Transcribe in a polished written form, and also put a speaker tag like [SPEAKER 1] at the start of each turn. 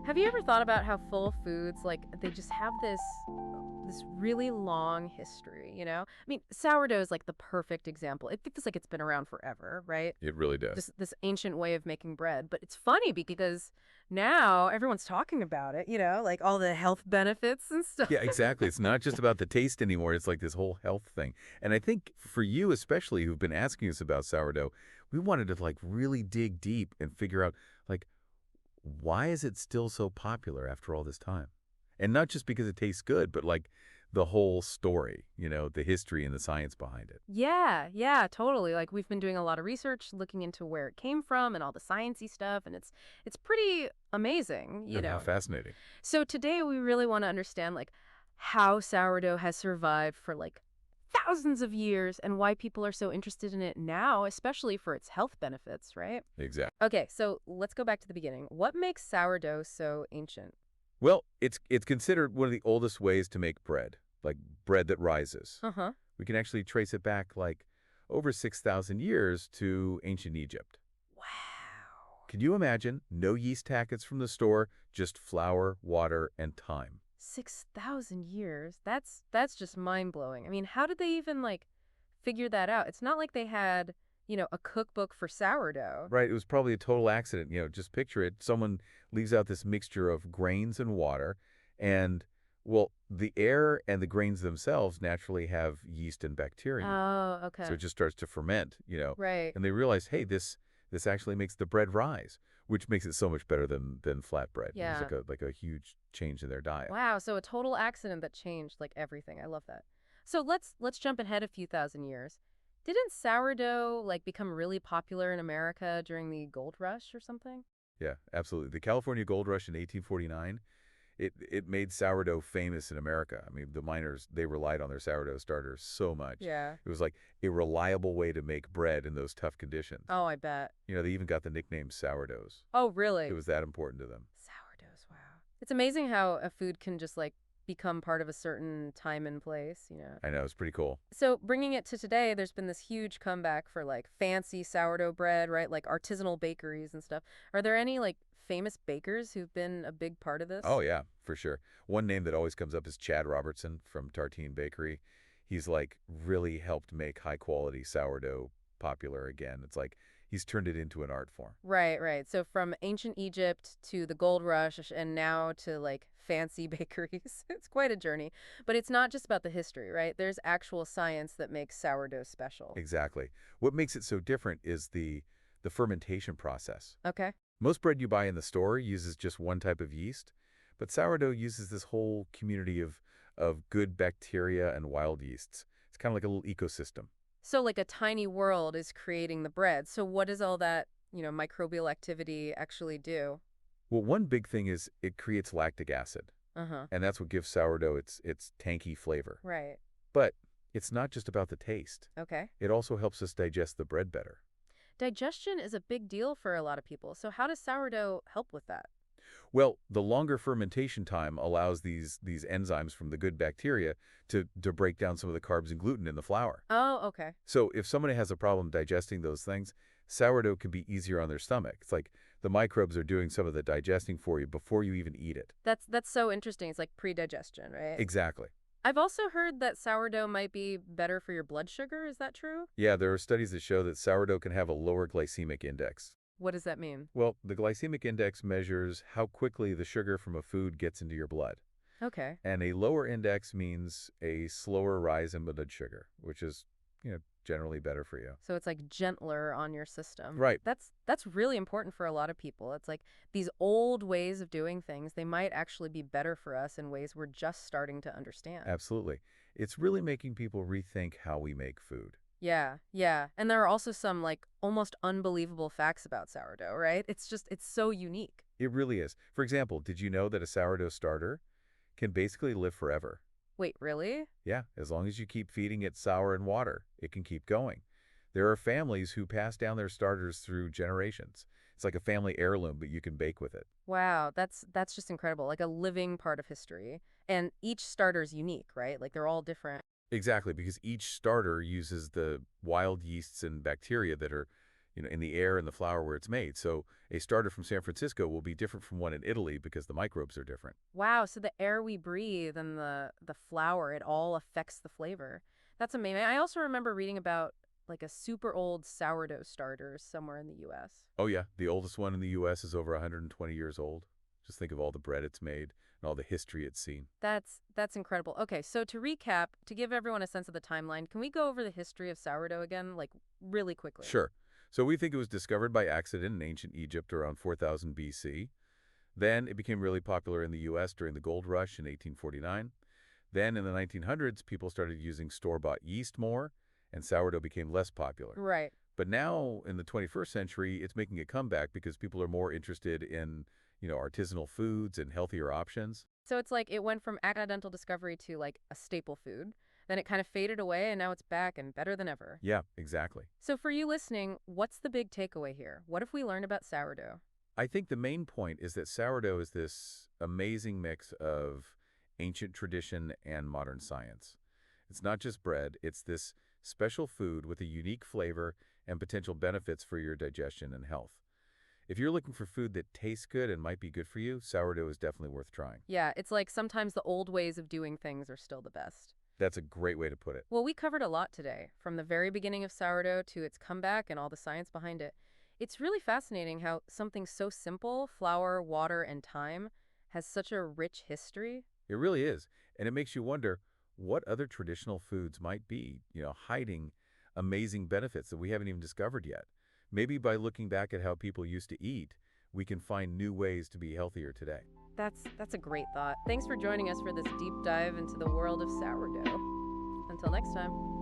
[SPEAKER 1] Have you ever thought about how full foods, like, they just have this really long history, you know? I mean, sourdough is like the perfect example. It feels like it's been around forever, right?
[SPEAKER 2] It really does.
[SPEAKER 1] This ancient way of making bread. But it's funny because now everyone's talking about it, like all the health benefits and stuff.
[SPEAKER 2] Yeah, exactly. It's not just about the taste anymore. It's like this whole health thing. And I think for you especially who've been asking us about sourdough, we wanted to like really dig deep and figure out like why is it still so popular after all this time? And not just because it tastes good, but like the whole story, the history and the science behind it.
[SPEAKER 1] Yeah, yeah, totally. Like we've been doing a lot of research looking into where it came from and all the sciencey stuff, and it's pretty amazing,
[SPEAKER 2] And how fascinating.
[SPEAKER 1] So today we really want to understand like how sourdough has survived for like thousands of years and why people are so interested in it now, especially for its health benefits, right?
[SPEAKER 2] Exactly.
[SPEAKER 1] Okay, so let's go back to the beginning. What makes sourdough so ancient?
[SPEAKER 2] Well, it's considered one of the oldest ways to make bread, like bread that rises.
[SPEAKER 1] Uh-huh.
[SPEAKER 2] We can actually trace it back like over 6,000 years to ancient Egypt.
[SPEAKER 1] Wow.
[SPEAKER 2] Can you imagine? No yeast packets from the store, just flour, water, and time.
[SPEAKER 1] 6,000 years. That's just mind-blowing. I mean, how did they even like figure that out? It's not like they had, a cookbook for sourdough.
[SPEAKER 2] Right, it was probably a total accident. Just picture it. Someone leaves out this mixture of grains and water, and, well, the air and the grains themselves naturally have yeast and bacteria in them.
[SPEAKER 1] Oh,
[SPEAKER 2] So
[SPEAKER 1] okay.
[SPEAKER 2] it just starts to ferment.
[SPEAKER 1] Right.
[SPEAKER 2] And they realize, hey, this actually makes the bread rise, which makes it so much better than flat bread. It was
[SPEAKER 1] Yeah.
[SPEAKER 2] like a huge change in their diet.
[SPEAKER 1] Wow, so a total accident that changed like everything. I love that. So let's jump ahead a few thousand years. Didn't sourdough like become really popular in America during the gold rush or something?
[SPEAKER 2] Yeah, absolutely. The California Gold Rush in 1849, it made sourdough famous in America. I mean, the miners, they relied on their sourdough starters so much.
[SPEAKER 1] Yeah.
[SPEAKER 2] It was like a reliable way to make bread in those tough conditions.
[SPEAKER 1] Oh, I bet.
[SPEAKER 2] They even got the nickname sourdoughs.
[SPEAKER 1] Oh,
[SPEAKER 2] It
[SPEAKER 1] really?
[SPEAKER 2] was that important to them.
[SPEAKER 1] Sourdoughs, wow. It's amazing how a food can just like become part of a certain time and place.
[SPEAKER 2] I know, it's pretty cool.
[SPEAKER 1] So, bringing it to today, there's been this huge comeback for like fancy sourdough bread, right? Like artisanal bakeries and stuff. Are there any like famous bakers who've been a big part of
[SPEAKER 2] Oh,
[SPEAKER 1] this?
[SPEAKER 2] yeah, for sure. One name that always comes up is Chad Robertson from Tartine Bakery. He's like really helped make high quality sourdough popular again. It's like he's turned it into an art form.
[SPEAKER 1] Right, right. So from ancient Egypt to the gold rush and now to like fancy bakeries. It's quite a journey. But it's not just about the history, right? There's actual science that makes sourdough special.
[SPEAKER 2] Exactly. What makes it so different is the fermentation process.
[SPEAKER 1] Okay.
[SPEAKER 2] Most bread you buy in the store uses just one type of yeast, but sourdough uses this whole community of good bacteria and wild yeasts. It's kind of like a little ecosystem.
[SPEAKER 1] So like a tiny world is creating the bread. So what does all that, microbial activity actually do?
[SPEAKER 2] Well, one big thing is it creates lactic acid,
[SPEAKER 1] Uh-huh.
[SPEAKER 2] and that's what gives sourdough its tangy flavor.
[SPEAKER 1] Right.
[SPEAKER 2] But it's not just about the taste.
[SPEAKER 1] Okay.
[SPEAKER 2] It also helps us digest the bread better.
[SPEAKER 1] Digestion is a big deal for a lot of people. So how does sourdough help with that?
[SPEAKER 2] Well, the longer fermentation time allows these enzymes from the good bacteria to break down some of the carbs and gluten in the flour.
[SPEAKER 1] Oh, okay.
[SPEAKER 2] So if somebody has a problem digesting those things, sourdough can be easier on their stomach. It's like the microbes are doing some of the digesting for you before you even eat it.
[SPEAKER 1] That's so interesting. It's like pre-digestion, right?
[SPEAKER 2] Exactly.
[SPEAKER 1] I've also heard that sourdough might be better for your blood sugar. Is that true?
[SPEAKER 2] Yeah, there are studies that show that sourdough can have a lower glycemic index.
[SPEAKER 1] What does that mean?
[SPEAKER 2] Well, the glycemic index measures how quickly the sugar from a food gets into your blood.
[SPEAKER 1] Okay.
[SPEAKER 2] And a lower index means a slower rise in blood sugar, which is, generally better for you.
[SPEAKER 1] So it's like gentler on your system.
[SPEAKER 2] Right.
[SPEAKER 1] That's really important for a lot of people. It's like these old ways of doing things, they might actually be better for us in ways we're just starting to understand.
[SPEAKER 2] Absolutely. It's really making people rethink how we make food.
[SPEAKER 1] Yeah, yeah. And there are also some like almost unbelievable facts about sourdough, right? It's so unique.
[SPEAKER 2] It really is. For example, did you know that a sourdough starter can basically live forever?
[SPEAKER 1] Wait, really?
[SPEAKER 2] Yeah, as long as you keep feeding it sour and water, it can keep going. There are families who pass down their starters through generations. It's like a family heirloom, but you can bake with it.
[SPEAKER 1] Wow, that's just incredible. Like a living part of history. And each starter is unique, right? Like they're all different.
[SPEAKER 2] Exactly, because each starter uses the wild yeasts and bacteria that are, in the air and the flour where it's made. So a starter from San Francisco will be different from one in Italy because the microbes are different.
[SPEAKER 1] Wow, so the air we breathe and the flour, it all affects the flavor. That's amazing. I also remember reading about like a super old sourdough starter somewhere in the US.
[SPEAKER 2] Oh yeah, the oldest one in the U.S. is over 120 years old. Just think of all the bread it's made and all the history it's seen.
[SPEAKER 1] That's incredible. Okay, so to recap, to give everyone a sense of the timeline, can we go over the history of sourdough again, like really quickly?
[SPEAKER 2] Sure. So we think it was discovered by accident in ancient Egypt around 4000 BC. Then it became really popular in the U.S. during the gold rush in 1849. Then in the 1900s, people started using store-bought yeast more, and sourdough became less popular.
[SPEAKER 1] Right.
[SPEAKER 2] But now, in the 21st century, it's making a comeback because people are more interested in, artisanal foods and healthier options.
[SPEAKER 1] So it's like it went from accidental discovery to like a staple food. Then it kind of faded away and now it's back and better than ever.
[SPEAKER 2] Yeah, exactly.
[SPEAKER 1] So for you listening, what's the big takeaway here? What have we learned about sourdough?
[SPEAKER 2] I think the main point is that sourdough is this amazing mix of ancient tradition and modern science. It's not just bread, it's this special food with a unique flavor and potential benefits for your digestion and health. If you're looking for food that tastes good and might be good for you, sourdough is definitely worth trying.
[SPEAKER 1] Yeah, it's like sometimes the old ways of doing things are still the best.
[SPEAKER 2] That's a great way to put it.
[SPEAKER 1] Well, we covered a lot today, from the very beginning of sourdough to its comeback and all the science behind it. It's really fascinating how something so simple, flour, water, and time, has such a rich history.
[SPEAKER 2] It really is. And it makes you wonder what other traditional foods might be, hiding amazing benefits that we haven't even discovered yet. Maybe by looking back at how people used to eat, we can find new ways to be healthier today.
[SPEAKER 1] That's a great thought. Thanks for joining us for this deep dive into the world of sourdough. Until next time.